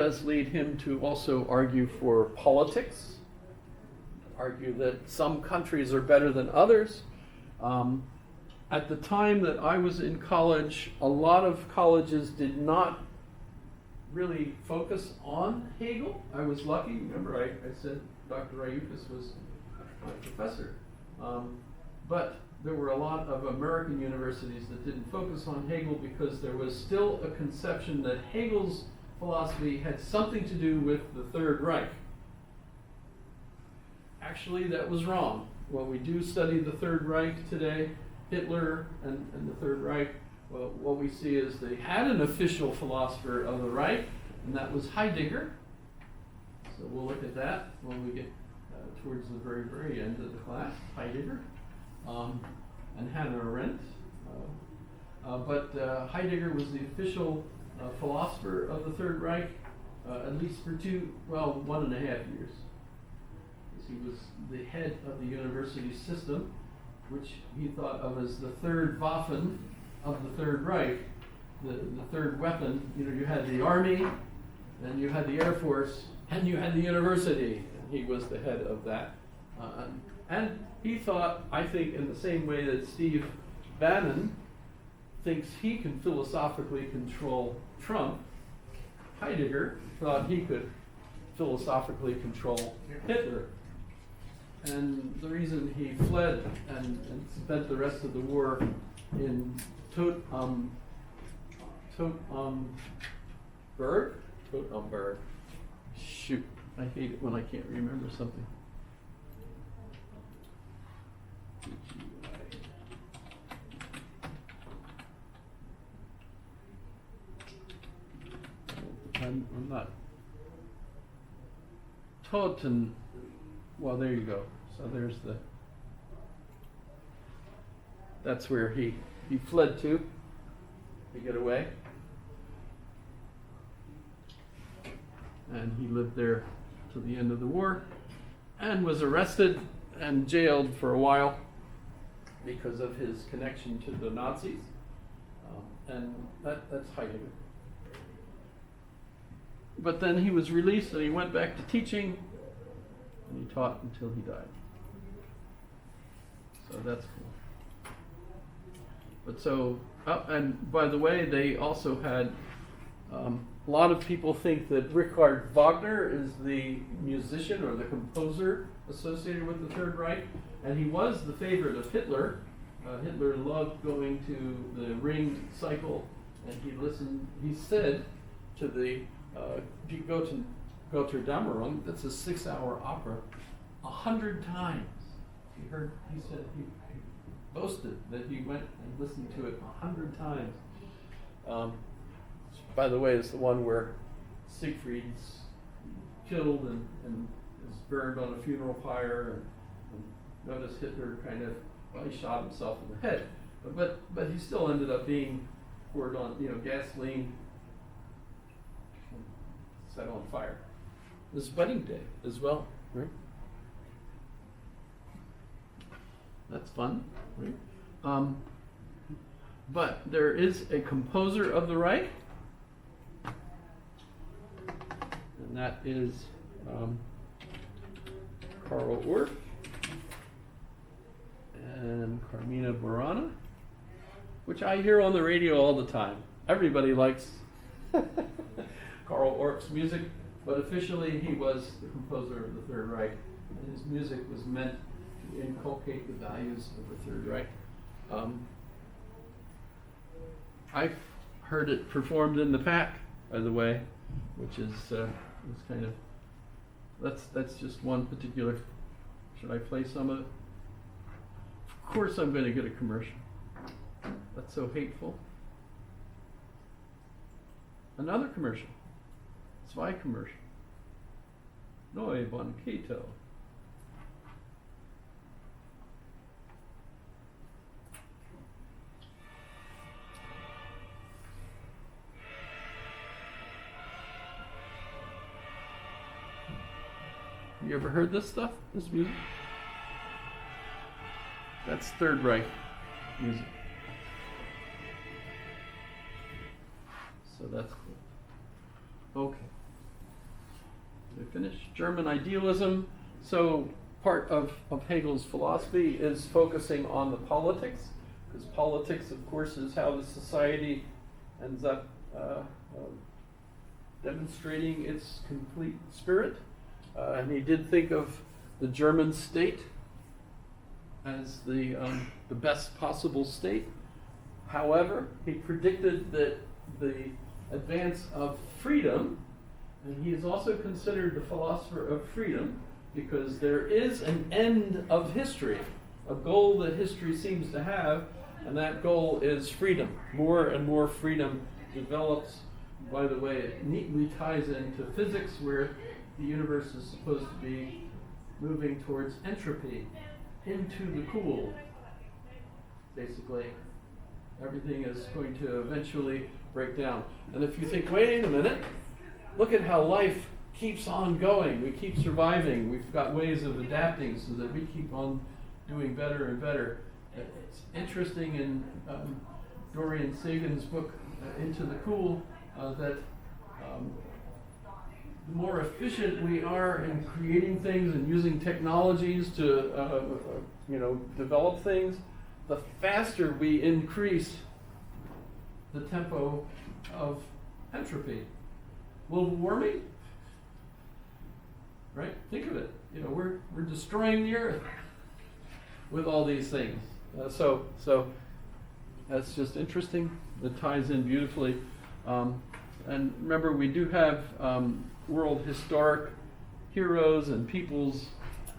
does lead him to also argue for politics, argue that some countries are better than others. At the time that I was in college, a lot of colleges did not really focus on Hegel. I was lucky. Remember, I said Dr. Rayukas was my professor. But there were a lot of American universities that didn't focus on Hegel because there was still a conception that Hegel's philosophy had something to do with the Third Reich. Actually, that was wrong. When we do study the Third Reich today, Hitler and the Third Reich, well, what we see is they had an official philosopher of the Reich, and that was Heidegger. So we'll look at that when we get towards the very, very end of the class, Heidegger, and Hannah Arendt. But Heidegger was the official philosopher of the Third Reich, at least for 1.5 years. He was the head of the university system, which he thought of as the third Waffen of the Third Reich, the third weapon. You know, you had the army, and you had the Air Force, and you had the university. And he was the head of that. And he thought, I think, in the same way that Steve Bannon thinks he can philosophically control Trump, Heidegger thought he could philosophically control Hitler. And the reason he fled and spent the rest of the war in Totenberg. Shoot, I hate it when I can't remember something. I'm not. Toten. Well, there you go. So there's that's where he fled to get away. And he lived there till the end of the war and was arrested and jailed for a while because of his connection to the Nazis. And that's Heidegger. But then he was released and he went back to teaching. And he taught until he died. So that's cool. But so, and by the way, they also had, a lot of people think that Richard Wagner is the musician or the composer associated with the Third Reich, and he was the favorite of Hitler. Hitler loved going to the Ringed Cycle, and he said to the, if you go to Götterdämmerung, that's a 6-hour opera, 100 times. He said he boasted that he went and listened to it 100 times. By the way, it's the one where Siegfried's killed and is burned on a funeral pyre, and notice Hitler kind of, he shot himself in the head, but he still ended up being poured on, gasoline, set on fire. His wedding day as well, right? That's fun, right? But there is a composer of the Reich, and that is Karl Orff and Carmina Burana, which I hear on the radio all the time. Everybody likes Karl Orff's music. But officially, he was the composer of the Third Reich, and his music was meant to inculcate the values of the Third Reich. I've heard it performed in the PAC, by the way, which is kind of, that's just one particular. Should I play some of it? Of course, I'm going to get a commercial. That's so hateful. Another commercial. Zwei commercial. Neue Banketo. You ever heard this stuff? This music? That's Third Reich music. So that's cool. Okay. finish? German idealism. So part of Hegel's philosophy is focusing on the politics, because politics, of course, is how the society ends up demonstrating its complete spirit. And he did think of the German state as the best possible state. However, he predicted that the advance of freedom, and he is also considered the philosopher of freedom, because there is an end of history, a goal that history seems to have, and that goal is freedom. More and more freedom develops. By the way, it neatly ties into physics, where the universe is supposed to be moving towards entropy, into the cool. Basically, everything is going to eventually break down. And if you think, wait a minute, look at how life keeps on going. We keep surviving. We've got ways of adapting so that we keep on doing better and better. It's interesting in Dorian Sagan's book, Into the Cool, that the more efficient we are in creating things and using technologies to develop things, the faster we increase the tempo of entropy. Global warming, right? Think of it. We're destroying the earth with all these things. So that's just interesting. It ties in beautifully. And remember, we do have world historic heroes and peoples,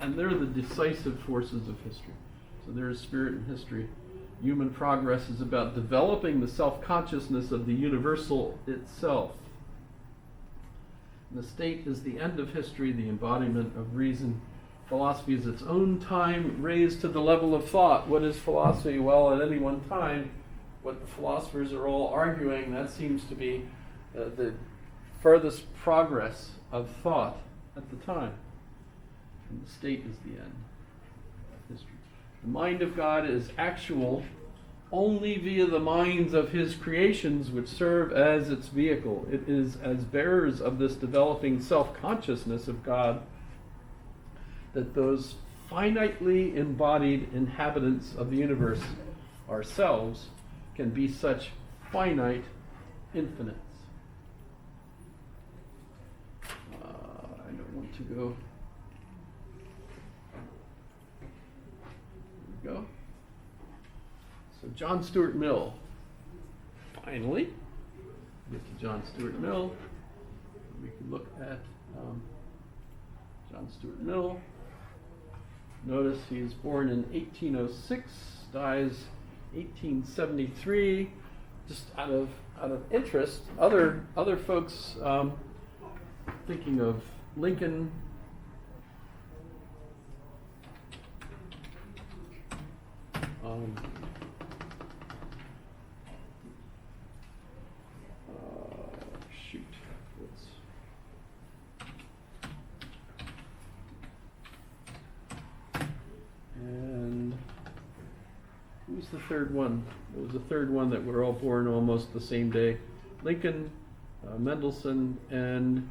and they're the decisive forces of history. So there is spirit in history. Human progress is about developing the self-consciousness of the universal itself. And the state is the end of history, the embodiment of reason. Philosophy is its own time raised to the level of thought. What is philosophy? Well, at any one time, what the philosophers are all arguing, that seems to be the furthest progress of thought at the time. And the state is the end of history. The mind of God is actual only via the minds of his creations, which serve as its vehicle. It is as bearers of this developing self-consciousness of God that those finitely embodied inhabitants of the universe, ourselves, can be such finite infinites. I don't want to go. There we go. So John Stuart Mill. Finally, get to John Stuart Mill. We can look at John Stuart Mill. Notice he's born in 1806, dies 1873. Just out of interest, other folks thinking of Lincoln. Shoot. And who's the third one? It was the third one that were all born almost the same day. Lincoln, Mendelssohn, and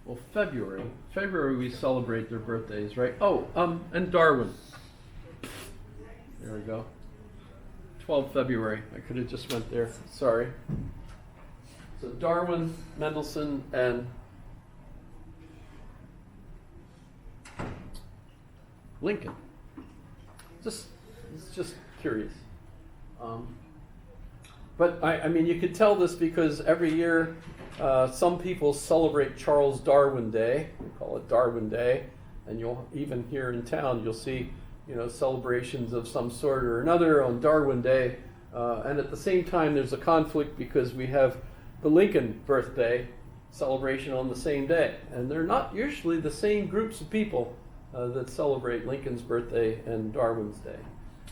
well, February we celebrate their birthdays, right? Oh, and Darwin. There we go. 12 February. I could have just went there. Sorry. So Darwin, Mendelssohn, and Lincoln. It's just curious. But I mean, you could tell this because every year some people celebrate Charles Darwin Day. We call it Darwin Day, and you'll even here in town you'll see celebrations of some sort or another on Darwin Day. And at the same time, there's a conflict because we have the Lincoln birthday celebration on the same day, and they're not usually the same groups of people that celebrate Lincoln's birthday and Darwin's Day.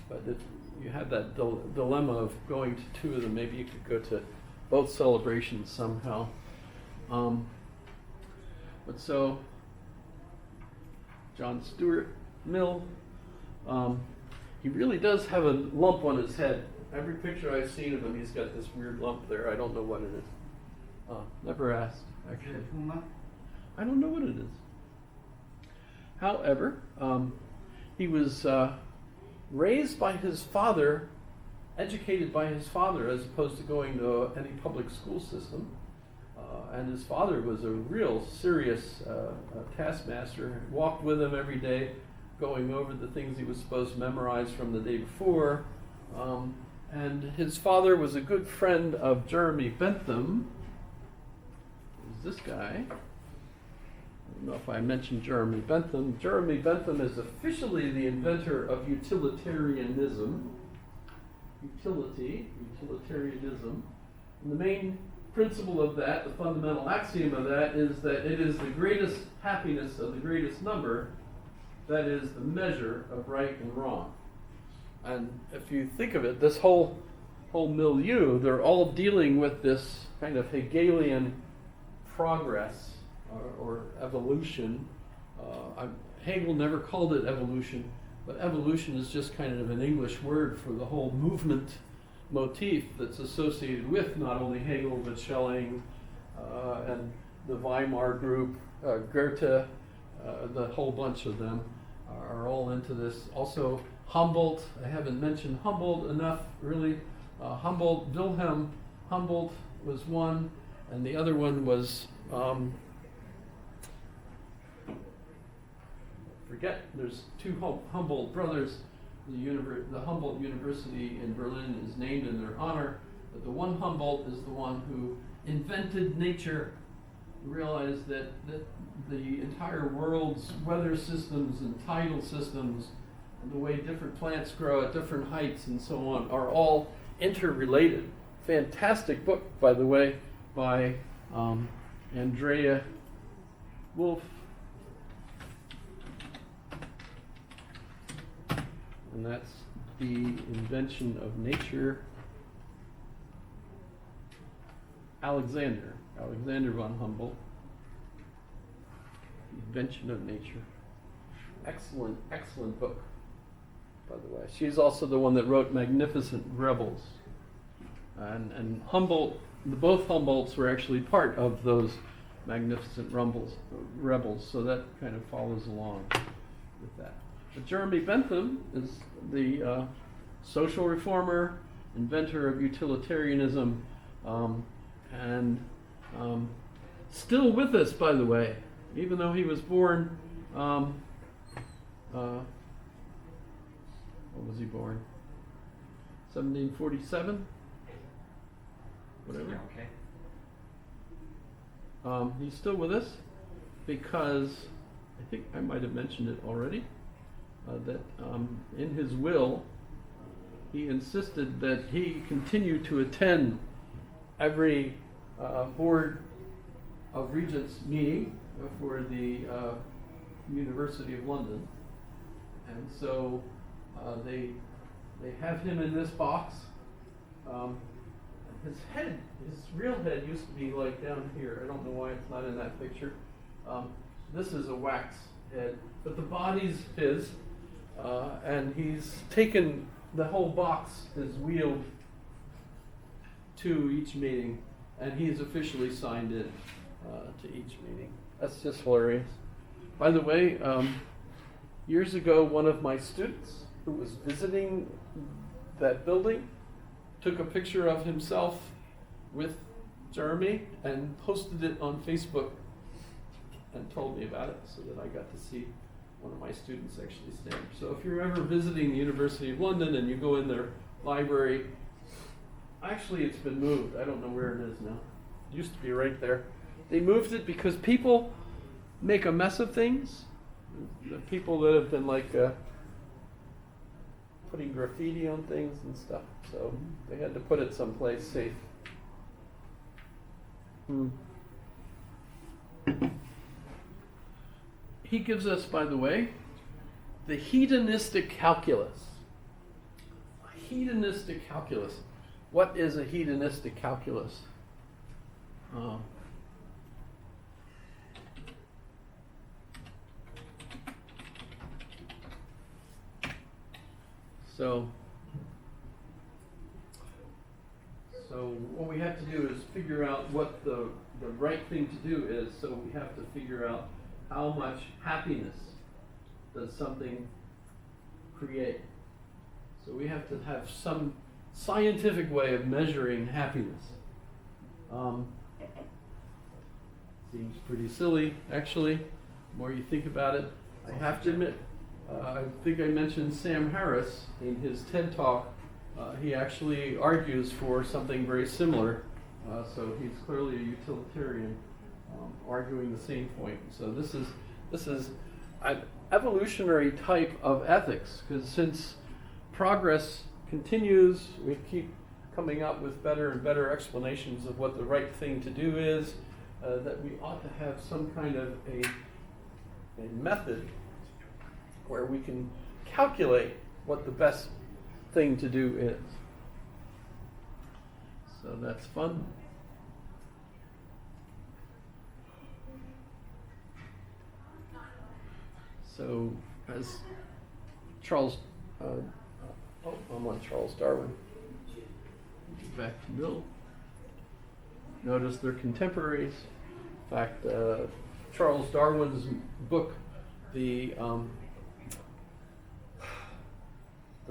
But you had that dilemma of going to two of them, maybe you could go to both celebrations somehow. But so, John Stuart Mill, he really does have a lump on his head. Every picture I've seen of him, he's got this weird lump there. I don't know what it is. Never asked, actually. I don't know what it is. However, he was raised by his father, educated by his father, as opposed to going to any public school system. And his father was a real serious taskmaster, walked with him every day, going over the things he was supposed to memorize from the day before. And his father was a good friend of Jeremy Bentham. Who's this guy? I don't know if I mentioned Jeremy Bentham. Jeremy Bentham is officially the inventor of utilitarianism. Utilitarianism. And the main principle of that, the fundamental axiom of that, is that it is the greatest happiness of the greatest number that is the measure of right and wrong. And if you think of it, this whole milieu, they're all dealing with this kind of Hegelian progress or evolution. Hegel never called it evolution, but evolution is just kind of an English word for the whole movement motif that's associated with not only Hegel but Schelling and the Weimar group, Goethe, the whole bunch of them are all into this. Also Humboldt, I haven't mentioned Humboldt enough really. Wilhelm Humboldt was one, and the other one was there's two Humboldt brothers. The Humboldt University in Berlin is named in their honor, but the one Humboldt is the one who invented nature, realized that the entire world's weather systems and tidal systems and the way different plants grow at different heights and so on are all interrelated. Fantastic book, by the way, by Andrea Wolf. And that's The Invention of Nature. Alexander von Humboldt. The Invention of Nature. Excellent, excellent book, by the way. She's also the one that wrote Magnificent Rebels. And Humboldt, both Humboldts were actually part of those Magnificent Rebels, so that kind of follows along with that. But Jeremy Bentham is the social reformer, inventor of utilitarianism, and still with us, by the way, even though he was born, what was he born? 1747? Whatever. Yeah, okay. He's still with us because I think I might have mentioned it already. That in his will, he insisted that he continue to attend every Board of Regents meeting for the University of London. And so they have him in this box. His real head used to be like down here. I don't know why it's not in that picture. This is a wax head, but the body's his. And he's taken the whole box is wheeled to each meeting, and he's officially signed in to each meeting. That's just hilarious. By the way, years ago, one of my students who was visiting that building took a picture of himself with Jeremy and posted it on Facebook and told me about it, so that I got to see one of my students actually stand. So if you're ever visiting the University of London and you go in their library, actually it's been moved. I don't know where it is now. It used to be right there. They moved it because people make a mess of things. The people that have been like putting graffiti on things and stuff. So they had to put it someplace safe. He gives us, by the way, the hedonistic calculus. hedonistic calculus. What is a hedonistic calculus? So what we have to do is figure out what the right thing to do is. So we have to figure out how much happiness does something create. So we have to have some scientific way of measuring happiness. Seems pretty silly, actually, the more you think about it. I have to admit, I think I mentioned Sam Harris in his TED Talk. He actually argues for something very similar. So he's clearly a utilitarian, arguing the same point. So this is an evolutionary type of ethics, because since progress continues, we keep coming up with better and better explanations of what the right thing to do is, that we ought to have some kind of a method where we can calculate what the best thing to do is. So that's fun. So as Charles, I'm on Charles Darwin. Get back to Mill. Notice they're contemporaries. In fact, Charles Darwin's book, the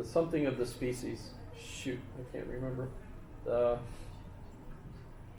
something of the species. Shoot, I can't remember.